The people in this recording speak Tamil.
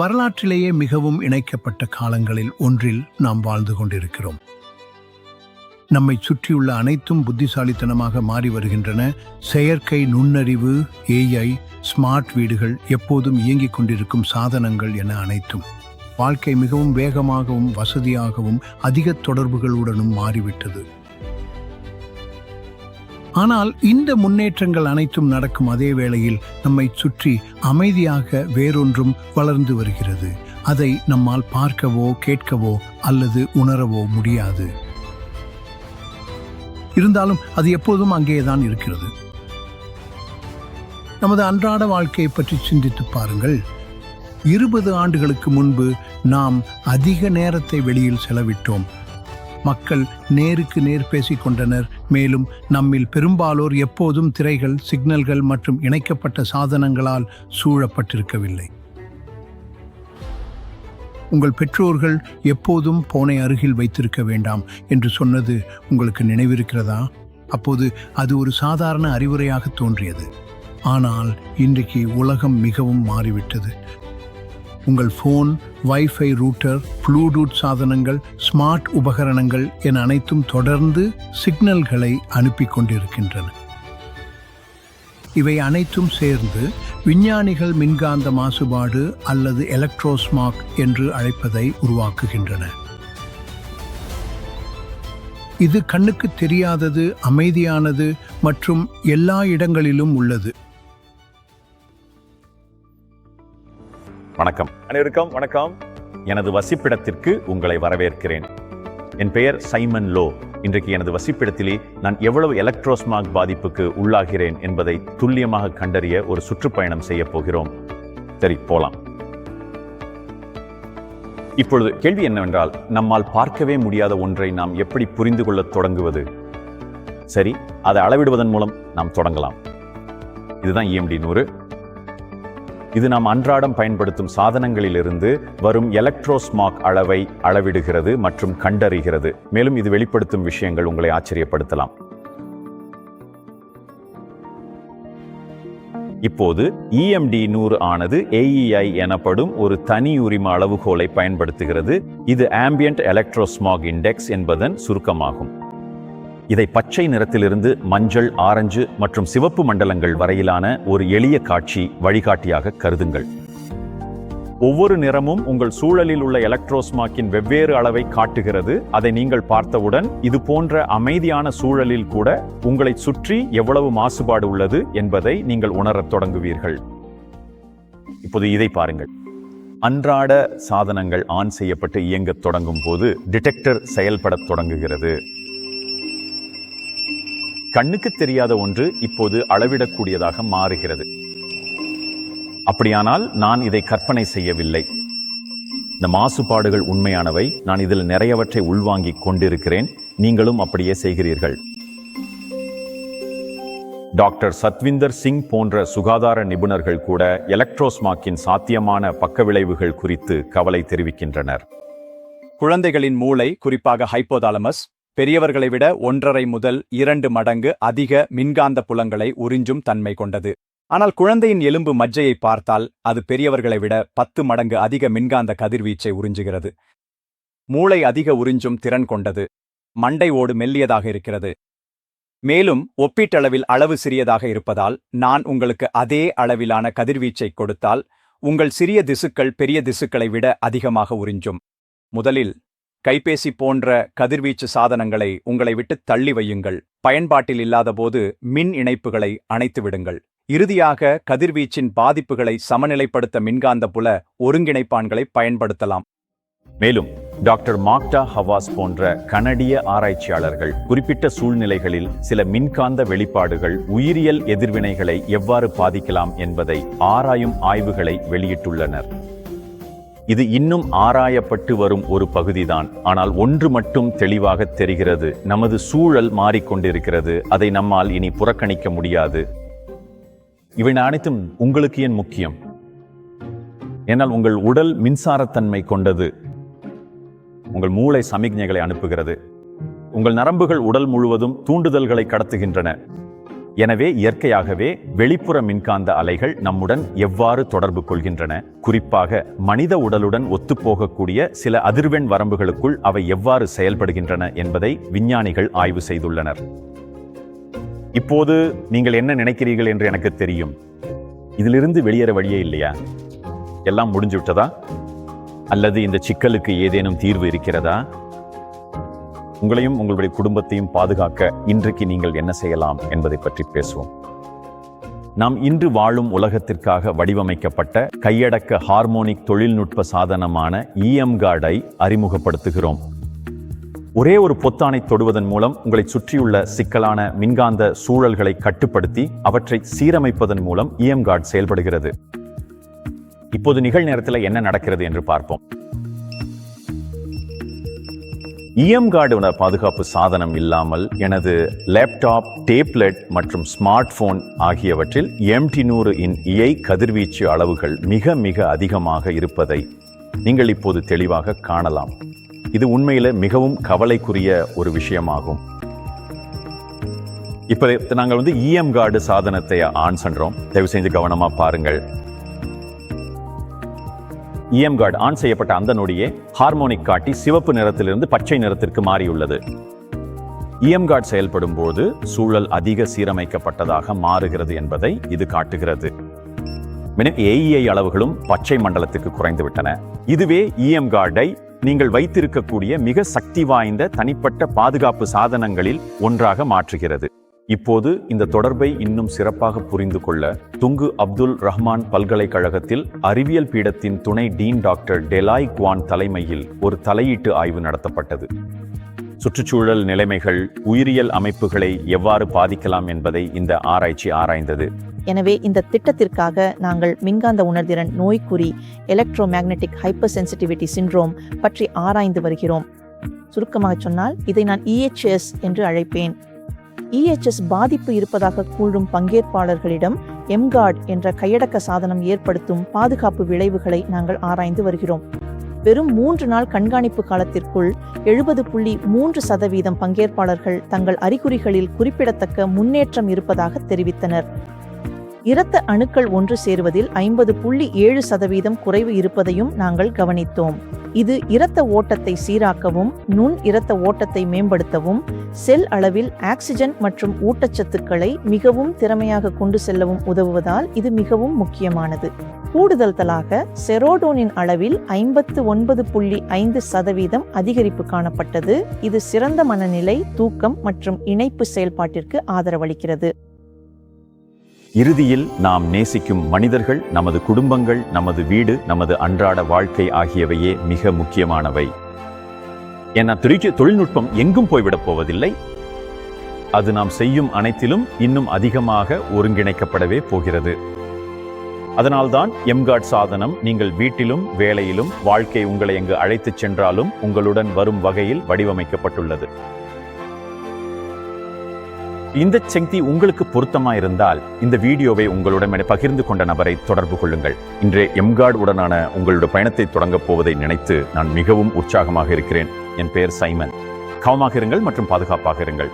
வரலாற்றிலேயே மிகவும் இணைக்கப்பட்ட காலங்களில் ஒன்றில் நாம் வாழ்ந்து கொண்டிருக்கிறோம். நம்மை சுற்றியுள்ள அனைத்தும் புத்திசாலித்தனமாக மாறி வருகின்றன. செயற்கை நுண்ணறிவு, ஏஐ, ஸ்மார்ட் வீடுகள், எப்போதும் இயங்கிக் கொண்டிருக்கும் சாதனங்கள் என அனைத்தும். வாழ்க்கை மிகவும் வேகமாகவும் வசதியாகவும் அதிக தொடர்புகளுடனும் மாறிவிட்டது. ஆனால் இந்த முன்னேற்றங்கள் அனைத்தும் நடக்கும் அதே வேளையில் நம்மை சுற்றி அமைதியாக வேறொன்றும் வளர்ந்து வருகிறது. அதை நம்மால் பார்க்கவோ கேட்கவோ அல்லது உணரவோ முடியாது. இருந்தாலும் அது எப்போதும் அங்கேதான் இருக்கிறது. நமது அன்றாட வாழ்க்கையை பற்றி சிந்தித்து பாருங்கள். 20 ஆண்டுகளுக்கு முன்பு நாம் அதிக நேரத்தை வெளியில் செலவிட்டோம். மக்கள் நேருக்கு நேர் பேசிக் கொண்டனர். மேலும் நம்மில் பெரும்பாலோர் எப்போதும் திரைகள், சிக்னல்கள் மற்றும் இணைக்கப்பட்ட சாதனங்களால் சூழப்பட்டிருக்கவில்லை. உங்கள் பெற்றோர்கள் எப்போதும் போனை அருகில் வைத்திருக்க வேண்டாம் என்று சொன்னது உங்களுக்கு நினைவிருக்கிறதா? அப்போது அது ஒரு சாதாரண அறிவுரையாக தோன்றியது. ஆனால் இன்றைக்கு உலகம் மிகவும் மாறிவிட்டது. உங்கள் ஃபோன், வைஃபை ரூட்டர், ப்ளூடூத் சாதனங்கள், ஸ்மார்ட் உபகரணங்கள் என அனைத்தும் தொடர்ந்து சிக்னல்களை அனுப்பி கொண்டிருக்கின்றன. இவை அனைத்தும் சேர்ந்து விஞ்ஞானிகள் மின்காந்த மாசுபாடு அல்லது எலக்ட்ரோஸ்மாக் என்று அழைப்பதை உருவாக்குகின்றன. இது கண்ணுக்கு தெரியாதது, அமைதியானது மற்றும் எல்லா இடங்களிலும் உள்ளது. வணக்கம் அனைவருக்கும் வணக்கம். எனது வசிப்பிடத்திற்கு உங்களை வரவேற்கிறேன். என் பெயர் சைமன் லோ. இன்றைக்கு எனது வசிப்பிடத்திலே நான் எவ்வளவு எலக்ட்ரோஸ்மாக் பாதிப்புக்கு உள்ளாகிறேன் என்பதை துல்லியமாக கண்டறிய ஒரு சுற்றுப்பயணம் செய்ய போகிறோம். சரி, போலாம். இப்பொழுது கேள்வி என்னவென்றால், நம்மால் பார்க்கவே முடியாத ஒன்றை நாம் எப்படி புரிந்து கொள்ள தொடங்குவது? சரி, அதை அளவிடுவதன் மூலம் நாம் தொடங்கலாம். இதுதான் EMD 100. இது நாம் அன்றாடம் பயன்படுத்தும் சாதனங்களிலிருந்து வரும் எலக்ட்ரோஸ்மாக் அளவை அளவிடுகிறது மற்றும் கண்டறிகிறது. மேலும் இது வெளிப்படுத்தும் விஷயங்கள் உங்களை ஆச்சரியப்படுத்தலாம். இப்போது EMD 100 ஆனது AEI எனப்படும் ஒரு தனி உரிம அளவுகோலை பயன்படுத்துகிறது. இது ஆம்பியன்ட் எலக்ட்ரோஸ்மாக் இண்டெக்ஸ் என்பதன் சுருக்கமாகும். இதை பச்சை நிறத்திலிருந்து மஞ்சள், ஆரஞ்சு மற்றும் சிவப்பு மண்டலங்கள் வரையிலான ஒரு எளிய காட்சி வழிகாட்டியாக கருதுங்கள். ஒவ்வொரு நிறமும் உங்கள் சூழலில் உள்ள எலக்ட்ரோஸ்மாக்கின் வெவ்வேறு அளவை காட்டுகிறது. அதை நீங்கள் பார்த்தவுடன் இது போன்ற அமைதியான சூழலில் கூட உங்களை சுற்றி எவ்வளவு மாசுபாடு உள்ளது என்பதை நீங்கள் உணரத் தொடங்குவீர்கள். இப்போது இதை பாருங்கள். அன்றாட சாதனங்கள் ஆன் செய்யப்பட்டு இயங்கத் தொடங்கும் போது டிடெக்டர் செயல்படத் தொடங்குகிறது. கண்ணுக்கு தெரியாத ஒன்று இப்போது அளவிடக்கூடியதாக மாறுகிறது. அப்படியானால் நான் இதை கற்பனை செய்யவில்லை. இந்த மாசுபாடுகள் உண்மையானவை. நான் இதில் நிறையவற்றை உள்வாங்கிக் கொண்டிருக்கிறேன். நீங்களும் அப்படியே செய்கிறீர்கள். டாக்டர் சத்விந்தர் சிங் போன்ற சுகாதார நிபுணர்கள் கூட எலக்ட்ரோஸ்மாக்கின் சாத்தியமான பக்கவிளைவுகள் குறித்து கவலை தெரிவிக்கின்றனர். குழந்தைகளின் மூளை, குறிப்பாக ஹைப்போதாலமஸ், பெரியவர்களை விட 1.5 முதல் 2 மடங்கு அதிக மின்காந்த புலங்களை உறிஞ்சும் தன்மை கொண்டது. ஆனால் குழந்தையின் எலும்பு மஜ்ஜையை பார்த்தால் அது பெரியவர்களை விட 10 மடங்கு அதிக மின்காந்த கதிர்வீச்சை உறிஞ்சுகிறது. மூளை அதிக உறிஞ்சும் திறன் கொண்டது. மண்டை ஓடு மெல்லியதாக இருக்கிறது. மேலும் ஒப்பீட்டளவில் அளவு சிறியதாக இருப்பதால் நான் உங்களுக்கு அதே அளவிலான கதிர்வீச்சை கொடுத்தால் உங்கள் சிறிய திசுக்கள் பெரிய திசுக்களை விட அதிகமாக உறிஞ்சும். முதலில் கைபேசி போன்ற கதிர்வீச்சு சாதனங்களை உங்களை விட்டு தள்ளி வையுங்கள். பயன்பாட்டில் இல்லாதபோது மின் இணைப்புகளை அணைத்து விடுங்கள். இறுதியாக கதிர்வீச்சின் பாதிப்புகளை சமநிலைப்படுத்த மின்காந்த புல ஒருங்கிணைப்பான்களை பயன்படுத்தலாம். மேலும் டாக்டர் மாக்டா ஹவாஸ் போன்ற கனடிய ஆராய்ச்சியாளர்கள் குறிப்பிட்ட சூழ்நிலைகளில் சில மின்காந்த வெளிப்பாடுகள் உயிரியல் எதிர்வினைகளை எவ்வாறு பாதிக்கலாம் என்பதை ஆராயும் ஆய்வுகளை வெளியிட்டுள்ளனர். இது இன்னும் ஆராயப்பட்டு வரும் ஒரு பகுதிதான். ஆனால் ஒன்று மட்டும் தெளிவாக தெரிகிறது: நமது சூழல் மாறிக்கொண்டிருக்கிறது. அதை நம்மால் இனி புறக்கணிக்க முடியாது. இவை அனைத்தும் உங்களுக்கு ஏன் முக்கியம்? ஏனால் உங்கள் உடல் மின்சாரத்தன்மை கொண்டது. உங்கள் மூளை சமிக்ஞைகளை அனுப்புகிறது. உங்கள் நரம்புகள் உடல் முழுவதும் தூண்டுதல்களை கடத்துகின்றன. எனவே இயற்கையாகவே வெளிப்புற மின்காந்த அலைகள் நம்முடன் எவ்வாறு தொடர்பு கொள்கின்றன, குறிப்பாக மனித உடலுடன் ஒத்துப்போகக்கூடிய சில அதிர்வெண் வரம்புகளுக்குள் அவை எவ்வாறு செயல்படுகின்றன என்பதை விஞ்ஞானிகள் ஆய்வு செய்துள்ளனர். இப்போது நீங்கள் என்ன நினைக்கிறீர்கள் என்று எனக்கு தெரியும். இதிலிருந்து வெளியேற வழியே இல்லையா? எல்லாம் முடிஞ்சு விட்டதா? அல்லது இந்த சிக்கலுக்கு ஏதேனும் தீர்வு இருக்கிறதா? உங்களையும் உங்களுடைய குடும்பத்தையும் பாதுகாக்க இன்றைக்கு நீங்கள் என்ன செய்யலாம் என்பதை பற்றி பேசுவோம். நாம் இன்று வாழும் உலகத்திற்காக வடிவமைக்கப்பட்ட கையடக்க ஹார்மோனிக் தொழில்நுட்ப சாதனமான EMGuard-ஐ அறிமுகப்படுத்துகிறோம். ஒரே ஒரு பொத்தானை தொடுவதன் மூலம் உங்களை சுற்றியுள்ள சிக்கலான மின்காந்த சூழல்களை கட்டுப்படுத்தி அவற்றை சீரமைப்பதன் மூலம் EMGuard செயல்படுகிறது. இப்போது நிகழ்நேரத்தில் என்ன நடக்கிறது என்று பார்ப்போம். EMGuard பாதுகாப்பு சாதனம் இல்லாமல் எனது லேப்டாப், டேப்லெட் மற்றும் ஸ்மார்ட் போன் ஆகியவற்றில் MT100 இன் இழை கதிர்வீச்சு அளவுகள் மிக மிக அதிகமாக இருப்பதை நீங்கள் இப்போது தெளிவாக காணலாம். இது உண்மையில மிகவும் கவலைக்குரிய ஒரு விஷயமாகும். இப்போ நாங்கள் EMGuard சாதனத்தை ஆன் பண்றோம். தயவு செஞ்சு கவனமா பாருங்கள். EMGuard ஆன் செய்யப்பட்ட அந்த நொடியே ஹார்மோனிக் காட்டி சிவப்பு நிறத்திலிருந்து பச்சை நிறத்திற்கு மாறியுள்ளது. EMGuard செயல்படும் போது சூழல் அதிக சீரமைக்கப்பட்டதாக மாறுகிறது என்பதை இது காட்டுகிறது. AEI அளவுகளும் பச்சை மண்டலத்துக்கு குறைந்துவிட்டன. இதுவே EMGuard-ஐ நீங்கள் வைத்திருக்கக்கூடிய மிக சக்தி வாய்ந்த தனிப்பட்ட பாதுகாப்பு சாதனங்களில் ஒன்றாக மாற்றுகிறது. இப்போது இந்த தொடர்பை இன்னும் சிறப்பாக புரிந்து கொள்ள துங்கு அப்துல் ரஹ்மான் பல்கலைக்கழகத்தில் அறிவியல் பீடத்தின் துணை டீன் டாக்டர் டெலாய் குவான் தலைமையில் ஒரு தலையீட்டு ஆய்வு நடத்தப்பட்டது. சுற்றுச்சூழல் நிலைமைகள் உயிரியல் அமைப்புகளை எவ்வாறு பாதிக்கலாம் என்பதை இந்த ஆராய்ச்சி ஆராய்ந்தது. எனவே இந்த திட்டத்திற்காக நாங்கள் மின்காந்த உணர்திறன் நோய்க்குறி எலக்ட்ரோமேக்னெட்டிக் ஹைப்பர் சென்சிட்டிவிட்டி சிண்ட்ரோம் பற்றி ஆராய்ந்து வருகிறோம். சுருக்கமாக சொன்னால் இதை நான் EHS என்று அழைப்பேன். EHS பாதிப்பு இருப்பதாக கூறும் பங்கேற்பாளர்களிடம் EMGuard என்ற கையடக்க சாதனம் ஏற்படுத்தும் பாதுகாப்பு விளைவுகளை நாங்கள் ஆராய்ந்து வருகிறோம். வெறும் 3 நாள் கண்காணிப்பு காலத்திற்குள் 70.3% பங்கேற்பாளர்கள் தங்கள் அறிகுறிகளில் குறிப்பிடத்தக்க முன்னேற்றம் இருப்பதாக தெரிவித்தனர். இரத்த அணுக்கள் ஒன்று சேருவதில் 50.7% குறைவு இருப்பதையும் நாங்கள் கவனித்தோம். இது இரத்த ஓட்டத்தை சீராக்கவும் நுண் இரத்த ஓட்டத்தை மேம்படுத்தவும் செல் அளவில் ஆக்சிஜன் மற்றும் ஊட்டச்சத்துக்களை மிகவும் திறமையாக கொண்டு செல்லவும் உதவுவதால் இது மிகவும் முக்கியமானது. கூடுதலாக செரோடோனின் அளவில் 59.5% அதிகரிப்பு காணப்பட்டது. இது சிறந்த மனநிலை, தூக்கம் மற்றும் இணைப்பு செயல்பாட்டிற்கு ஆதரவளிக்கிறது. இறுதியில் நாம் நேசிக்கும் மனிதர்கள், நமது குடும்பங்கள், நமது வீடு, நமது அன்றாட வாழ்க்கை ஆகியவையே மிக முக்கியமானவை. ஏன்னா தொழில்நுட்பம் எங்கும் போய்விடப் போவதில்லை. அது நாம் செய்யும் அனைத்திலும் இன்னும் அதிகமாக ஒருங்கிணைக்கப்படவே போகிறது. அதனால்தான் EMGuard சாதனம் நீங்கள் வீட்டிலும் வேலையிலும் வாழ்க்கை உங்களை எங்கு அழைத்துச் சென்றாலும் உங்களுடன் வரும் வகையில் வடிவமைக்கப்பட்டுள்ளது. இந்த சக்தி உங்களுக்கு பொருத்தமா இருந்தால் இந்த வீடியோவை உங்களுடன் பகிர்ந்து கொண்ட நபரை தொடர்பு கொள்ளுங்கள். இன்றைய EMGuard உடனான உங்களுடைய பயணத்தை தொடங்கப் போவதை நினைத்து நான் மிகவும் உற்சாகமாக இருக்கிறேன். என் பெயர் சைமன். கவனமாக இருங்கள் மற்றும் பாதுகாப்பாக இருங்கள்.